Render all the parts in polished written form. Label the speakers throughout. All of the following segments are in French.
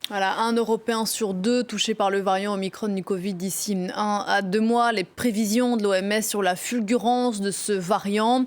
Speaker 1: Voilà, un Européen sur deux touché par le variant Omicron du Covid d'ici 1 à 2 mois. Les prévisions de l'OMS sur la fulgurance de ce variant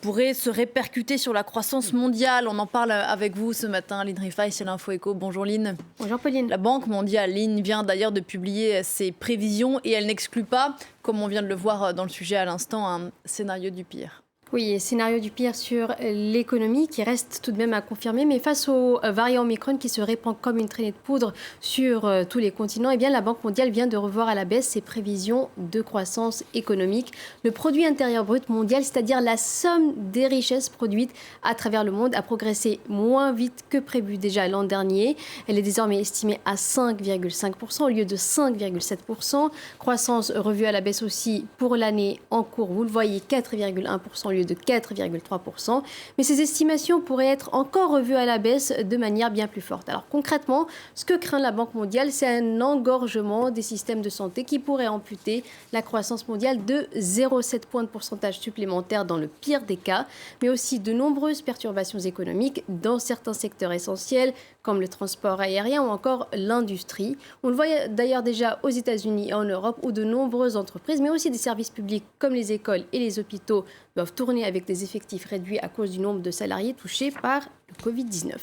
Speaker 1: pourraient se répercuter sur la croissance mondiale. On en parle avec vous ce matin, Lynn Rifaille, c'est l'Info Éco. Bonjour Lynn.
Speaker 2: Bonjour Pauline.
Speaker 1: La Banque mondiale, Lynn, vient d'ailleurs de publier ses prévisions et elle n'exclut pas, comme on vient de le voir dans le sujet à l'instant, un scénario du pire.
Speaker 2: Oui, scénario du pire sur l'économie qui reste tout de même à confirmer. Mais face au variant Omicron qui se répand comme une traînée de poudre sur tous les continents, eh bien, la Banque mondiale vient de revoir à la baisse ses prévisions de croissance économique. Le produit intérieur brut mondial, c'est-à-dire la somme des richesses produites à travers le monde, a progressé moins vite que prévu déjà l'an dernier. Elle est désormais estimée à 5,5% au lieu de 5,7%. Croissance revue à la baisse aussi pour l'année en cours. Vous le voyez, 4,1% au lieu de 4,3%. Mais ces estimations pourraient être encore revues à la baisse de manière bien plus forte. Alors concrètement, ce que craint la Banque mondiale, c'est un engorgement des systèmes de santé qui pourrait amputer la croissance mondiale de 0,7 points de pourcentage supplémentaire dans le pire des cas, mais aussi de nombreuses perturbations économiques dans certains secteurs essentiels comme le transport aérien ou encore l'industrie. On le voit d'ailleurs déjà aux États-Unis et en Europe où de nombreuses entreprises, mais aussi des services publics comme les écoles et les hôpitaux doivent tourner avec des effectifs réduits à cause du nombre de salariés touchés par le Covid-19.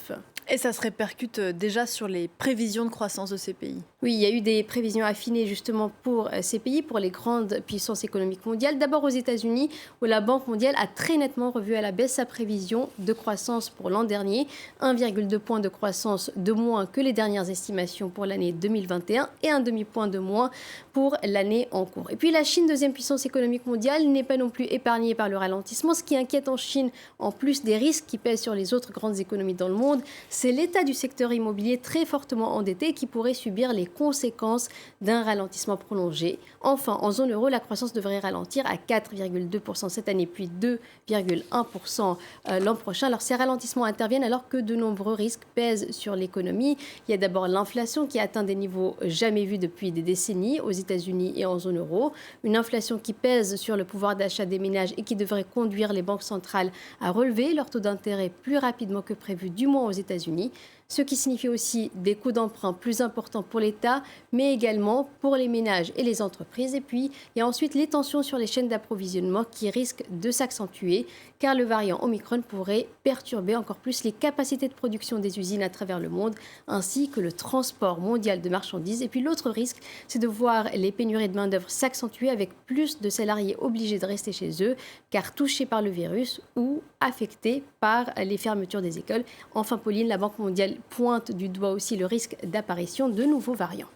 Speaker 1: Et ça se répercute déjà sur les prévisions de croissance de ces pays.
Speaker 2: Oui, il y a eu des prévisions affinées justement pour ces pays, pour les grandes puissances économiques mondiales. D'abord aux États-Unis, où la Banque mondiale a très nettement revu à la baisse sa prévision de croissance pour l'an dernier. 1,2 point de croissance de moins que les dernières estimations pour l'année 2021 et un demi-point de moins pour l'année en cours. Et puis la Chine, deuxième puissance économique mondiale, n'est pas non plus épargnée par le ralentissement. Ce qui inquiète en Chine, en plus des risques qui pèsent sur les autres grandes économies dans le monde, c'est l'état du secteur immobilier très fortement endetté qui pourrait subir les conséquences d'un ralentissement prolongé. Enfin, en zone euro, la croissance devrait ralentir à 4,2% cette année, puis 2,1% l'an prochain. Alors, ces ralentissements interviennent alors que de nombreux risques pèsent sur l'économie. Il y a d'abord l'inflation qui atteint des niveaux jamais vus depuis des décennies aux États-Unis et en zone euro. Une inflation qui pèse sur le pouvoir d'achat des ménages et qui devrait conduire les banques centrales à relever leur taux d'intérêt plus rapidement que prévu, du moins aux États-Unis. Ce qui signifie aussi des coûts d'emprunt plus importants pour l'État, mais également pour les ménages et les entreprises. Et puis, il y a ensuite les tensions sur les chaînes d'approvisionnement qui risquent de s'accentuer, car le variant Omicron pourrait perturber encore plus les capacités de production des usines à travers le monde, ainsi que le transport mondial de marchandises. Et puis l'autre risque, c'est de voir les pénuries de main-d'œuvre s'accentuer avec plus de salariés obligés de rester chez eux, car touchés par le virus ou affectés par les fermetures des écoles. Enfin, Pauline, la Banque mondiale pointe du doigt aussi le risque d'apparition de nouveaux variants.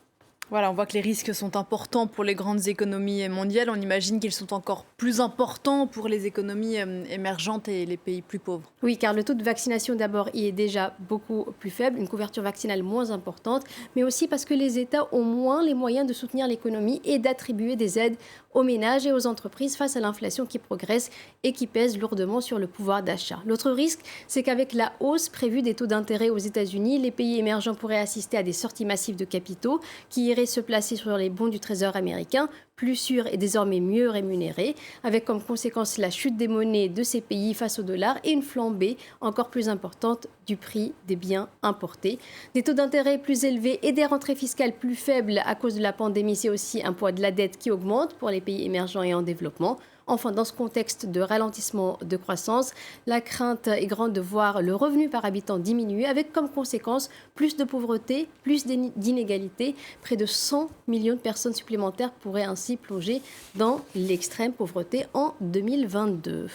Speaker 1: Voilà, on voit que les risques sont importants pour les grandes économies mondiales. On imagine qu'ils sont encore plus importants pour les économies émergentes et les pays plus pauvres.
Speaker 2: Oui, car le taux de vaccination d'abord y est déjà beaucoup plus faible, une couverture vaccinale moins importante, mais aussi parce que les États ont moins les moyens de soutenir l'économie et d'attribuer des aides aux ménages et aux entreprises face à l'inflation qui progresse et qui pèse lourdement sur le pouvoir d'achat. L'autre risque, c'est qu'avec la hausse prévue des taux d'intérêt aux États-Unis, les pays émergents pourraient assister à des sorties massives de capitaux qui iraient se placer sur les bons du Trésor américain, plus sûrs et désormais mieux rémunérés, avec comme conséquence la chute des monnaies de ces pays face au dollar et une flambée encore plus importante du prix des biens importés. Des taux d'intérêt plus élevés et des rentrées fiscales plus faibles à cause de la pandémie, c'est aussi un poids de la dette qui augmente pour les pays émergents et en développement. Enfin, dans ce contexte de ralentissement de croissance, la crainte est grande de voir le revenu par habitant diminuer avec comme conséquence plus de pauvreté, plus d'inégalités. Près de 100 millions de personnes supplémentaires pourraient ainsi plonger dans l'extrême pauvreté en 2022.